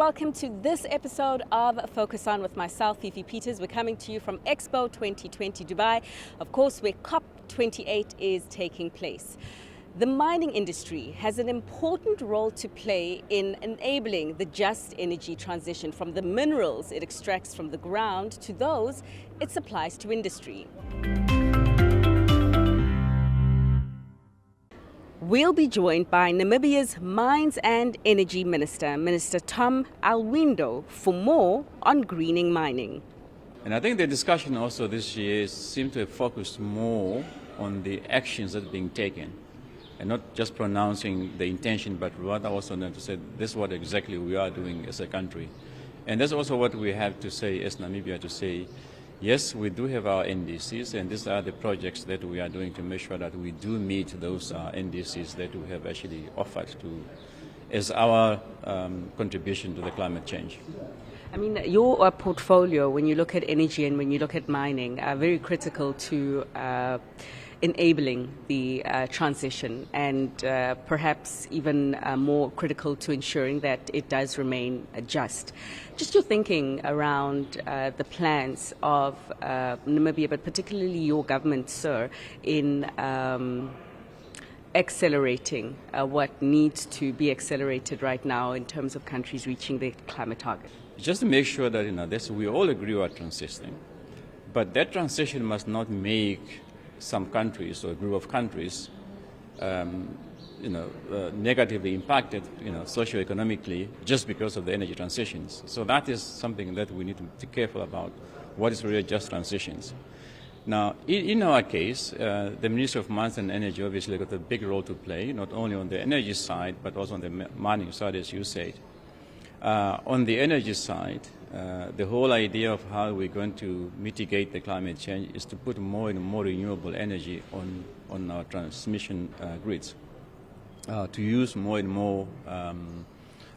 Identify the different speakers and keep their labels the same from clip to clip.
Speaker 1: welcome to this episode of Focus On with myself, Fifi. We're coming to you from Expo 2020 Dubai, of course, where COP28 is taking place. The mining industry has an important role to play in enabling the just energy transition from the minerals it extracts from the ground to those it supplies to industry. We'll be joined by Namibia's Mines and Energy Minister, Minister Tom Alweendo, for more on greening mining.
Speaker 2: And I think the discussion also this year seems to have focused more on the actions that are being taken, and not just pronouncing the intention, but rather also to say this is what exactly we are doing as a country. And that's also what we have to say as Namibia, to say, yes, we do have our NDCs, and these are the projects that we are doing to make sure that we do meet those NDCs that we have actually offered to as our contribution to the climate change.
Speaker 1: I mean, your portfolio, when you look at energy and when you look at mining, are very critical to enabling the transition, and perhaps even more critical to ensuring that it does remain just. Just your thinking around the plans of Namibia, but particularly your government, sir, in accelerating what needs to be accelerated right now in terms of countries reaching their climate target.
Speaker 2: Just to make sure that we all agree we are transitioning, but that transition must not make some countries or a group of countries negatively impacted socioeconomically just because of the energy transitions. So that is something that we need to be careful about, what is really just transitions. Now, in our case, the Ministry of Mines and Energy obviously got a big role to play, not only on the energy side, but also on the mining side, as you said. On the energy side, the whole idea of how we're going to mitigate the climate change is to put more and more renewable energy on our transmission grids, to use more and more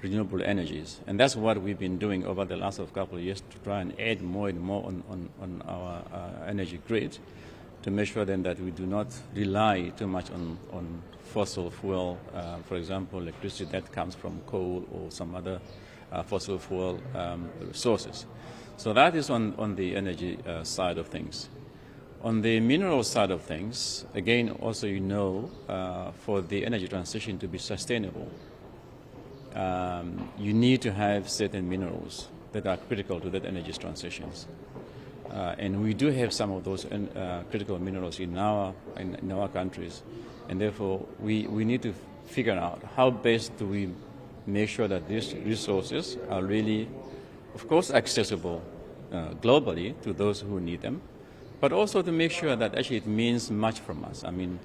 Speaker 2: renewable energies. And that's what we've been doing over the last couple of years, to try and add more and more on our energy grid, to make sure then that we do not rely too much on fossil fuel, for example, electricity that comes from coal or some other fossil fuel sources. So that is on the energy side of things. On the mineral side of things, again, also for the energy transition to be sustainable, you need to have certain minerals that are critical to that energy transitions. And we do have some of those critical minerals in our countries, and therefore we need to figure out how best do we make sure that these resources are really, of course, accessible globally to those who need them, but also to make sure that actually it means much from us. I mean,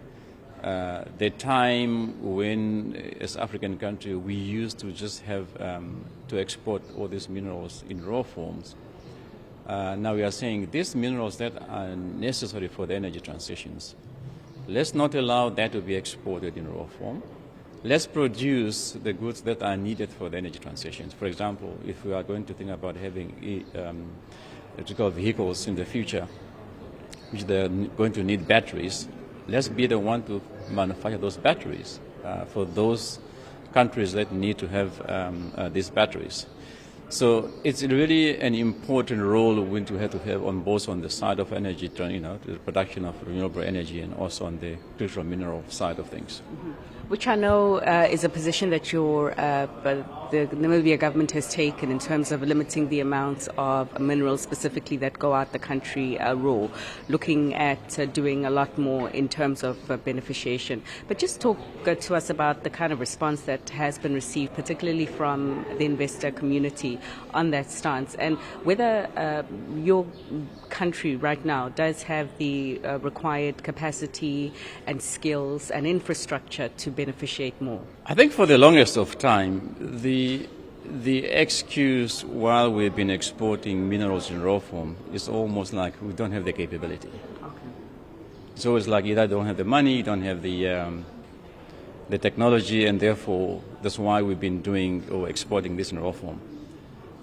Speaker 2: the time when, as African country, we used to just have to export all these minerals in raw forms. Now we are saying these minerals that are necessary for the energy transitions, let's not allow that to be exported in raw form. Let's produce the goods that are needed for the energy transitions. For example, if we are going to think about having electrical vehicles in the future, which they're going to need batteries, let's be the one to manufacture those batteries for those countries that need to have these batteries. So it's really an important role we to have on both on the side of energy, the production of renewable energy, and also on the critical mineral side of things.
Speaker 1: Mm-hmm. Which I know is a position that the Namibia government has taken in terms of limiting the amounts of minerals specifically that go out the country raw, looking at doing a lot more in terms of beneficiation. But just talk to us about the kind of response that has been received, particularly from the investor community on that stance, and whether your country right now does have the required capacity and skills and infrastructure to beneficiate more.
Speaker 2: I think for the longest of time, the excuse while we've been exporting minerals in raw form is almost like we don't have the capability. Okay. It's always like either don't have the money, don't have the technology, and therefore that's why we've been doing or exporting this in raw form.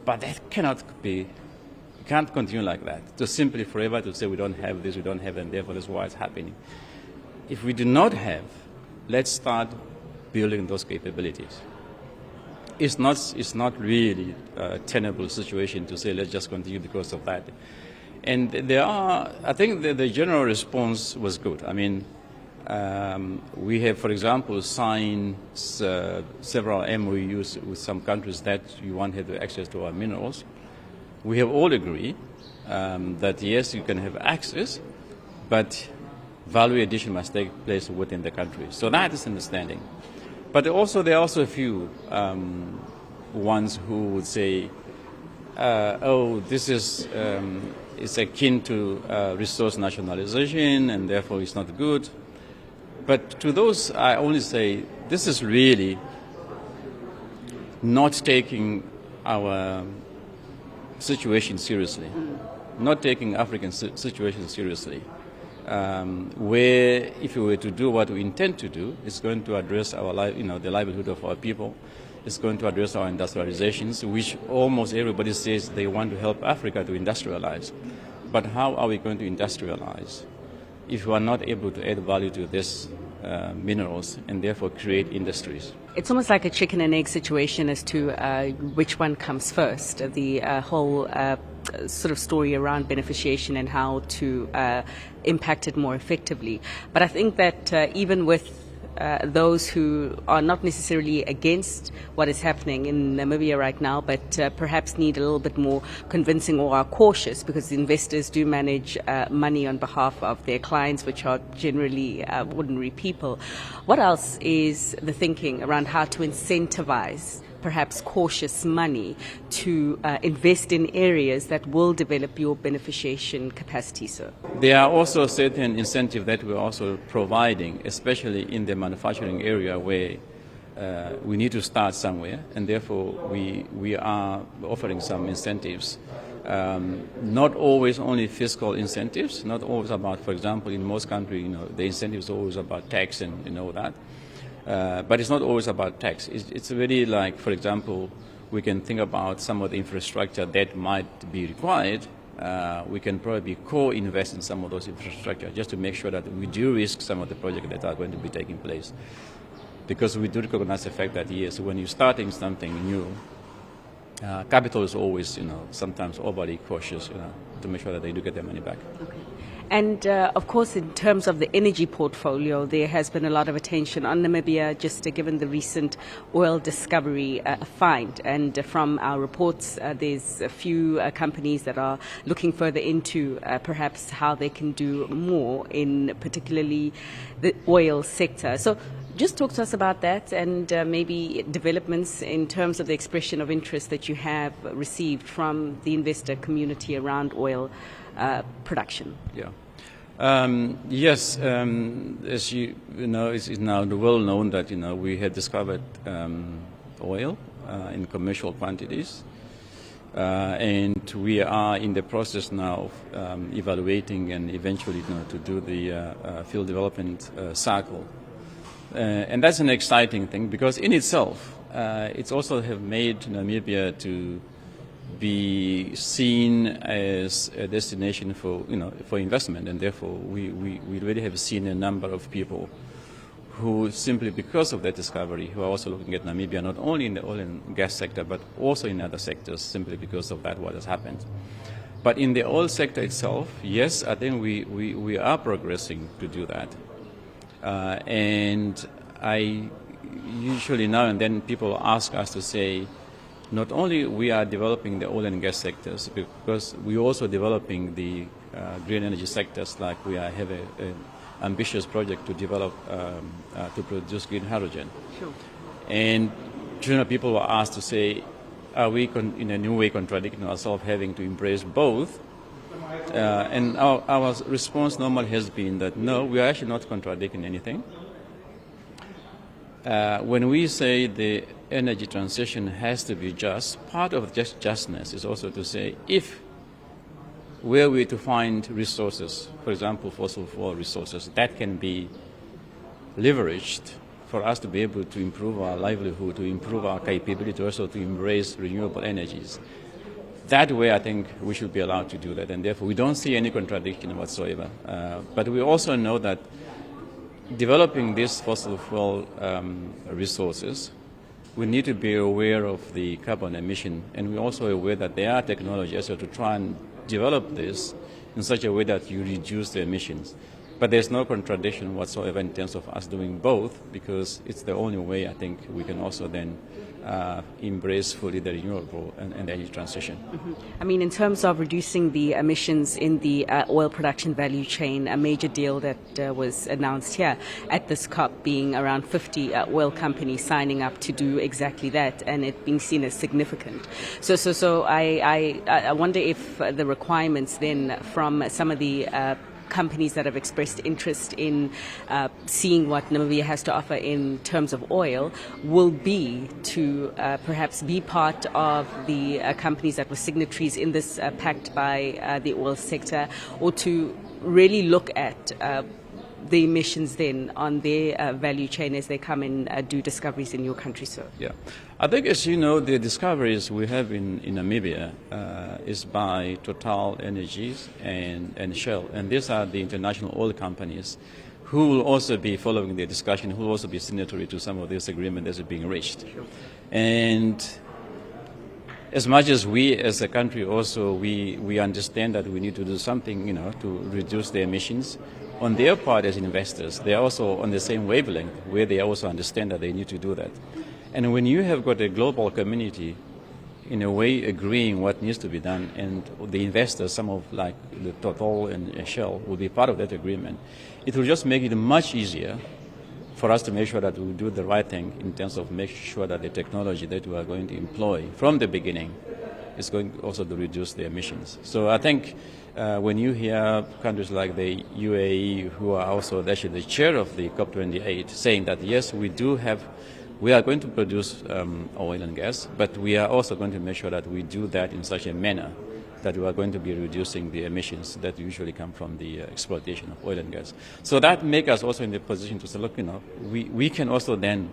Speaker 2: But that cannot be. You can't continue like that. To simply forever to say we don't have this, we don't have, and therefore that's why it's happening. If we do not have, let's start building those capabilities. it's not really a tenable situation to say let's just continue because of that. And I think the general response was good. I mean, we have, for example, signed several MOUs with some countries that you want to have access to our minerals. We have all agreed that yes, you can have access, but value addition must take place within the country. So that is understanding. But also there are also a few ones who would say, this is it's akin to resource nationalization and therefore it's not good. But to those, I only say this is really not taking our situation seriously, not taking African situation seriously. Where if we were to do what we intend to do, it's going to address our the livelihood of our people. It's going to address our industrializations, which almost everybody says they want to help Africa to industrialize. But how are we going to industrialize if we are not able to add value to these minerals and therefore create industries?
Speaker 1: It's almost like a chicken and egg situation as to which one comes first, the whole sort of story around beneficiation and how to impact it more effectively. But I think that even with those who are not necessarily against what is happening in Namibia right now, but perhaps need a little bit more convincing or are cautious because the investors do manage money on behalf of their clients, which are generally ordinary people. What else is the thinking around how to incentivize perhaps cautious money to invest in areas that will develop your beneficiation capacity, sir?
Speaker 2: There are also certain incentives that we're also providing, especially in the manufacturing area where we need to start somewhere, and therefore we are offering some incentives. Not always only fiscal incentives, not always about, for example, in most countries, the incentives are always about tax and all that. But it's not always about tax. It's really like, for example, we can think about some of the infrastructure that might be required. We can probably co-invest in some of those infrastructure just to make sure that we do risk some of the projects that are going to be taking place. Because we do recognize the fact that, yes, when you're starting something new, capital is always, sometimes overly cautious, to make sure that they do get their money back.
Speaker 1: Okay. And, of course, in terms of the energy portfolio, there has been a lot of attention on Namibia, just given the recent oil discovery find. And from our reports, there's a few companies that are looking further into perhaps how they can do more in particularly the oil sector. So just talk to us about that and maybe developments in terms of the expression of interest that you have received from the investor community around oil production.
Speaker 2: Yeah. Yes, as you know, it's now well known that we had discovered oil in commercial quantities, and we are in the process now of evaluating and eventually to do the field development cycle, and that's an exciting thing because in itself, it's also have made Namibia to be seen as a destination for investment, and therefore we really have seen a number of people who simply because of that discovery who are also looking at Namibia not only in the oil and gas sector but also in other sectors simply because of that what has happened. But in the oil sector itself, yes, I think we are progressing to do that, and I usually now and then people ask us to say, not only we are developing the oil and gas sectors, because we're also developing the green energy sectors, like we have an ambitious project to develop, to produce green hydrogen.
Speaker 1: Sure.
Speaker 2: And people were asked to say, are we in a new way contradicting ourselves having to embrace both? And our response normally has been that no, we are actually not contradicting anything. When we say the energy transition has to be just, part of just justness is also to say if were we to find resources, for example, fossil fuel resources, that can be leveraged for us to be able to improve our livelihood, to improve our capability also to embrace renewable energies. That way, I think we should be allowed to do that, and therefore we don't see any contradiction whatsoever. But we also know that developing these fossil fuel resources we need to be aware of the carbon emission, and we're also aware that there are technologies to try and develop this in such a way that you reduce the emissions. But there's no contradiction whatsoever in terms of us doing both, because it's the only way I think we can also then embrace fully the renewable and energy transition.
Speaker 1: Mm-hmm. I mean, in terms of reducing the emissions in the oil production value chain, a major deal that was announced here at this COP being around 50 oil companies signing up to do exactly that, and it being seen as significant. So I wonder if the requirements then from some of the companies that have expressed interest in seeing what Namibia has to offer in terms of oil will be to perhaps be part of the companies that were signatories in this pact by the oil sector, or to really look at the emissions then on their value chain as they come and do discoveries in your country, sir?
Speaker 2: Yeah. I think, as you know, the discoveries we have in Namibia is by Total Energies and Shell. And these are the international oil companies who will also be following the discussion, who will also be signatory to some of this agreement that is being reached. Sure. And as much as we as a country also, we understand that we need to do something, to reduce the emissions, on their part as investors, they are also on the same wavelength, where they also understand that they need to do that. And when you have got a global community, in a way, agreeing what needs to be done, and the investors, some of like the Total and Shell, will be part of that agreement, it will just make it much easier for us to make sure that we do the right thing in terms of making sure that the technology that we are going to employ from the beginning is going also to reduce the emissions. So I think when you hear countries like the UAE, who are also actually the chair of the COP28, saying that yes, we are going to produce oil and gas, but we are also going to make sure that we do that in such a manner that we are going to be reducing the emissions that usually come from the exploitation of oil and gas. So that makes us also in the position to say, look, we can also then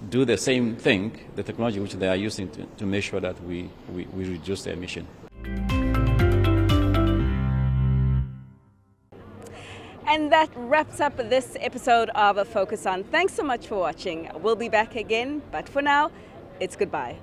Speaker 2: do the same thing, the technology which they are using to make sure that we reduce the emission.
Speaker 1: And that wraps up this episode of Focus On. Thanks so much for watching. We'll be back again, but for now, it's goodbye.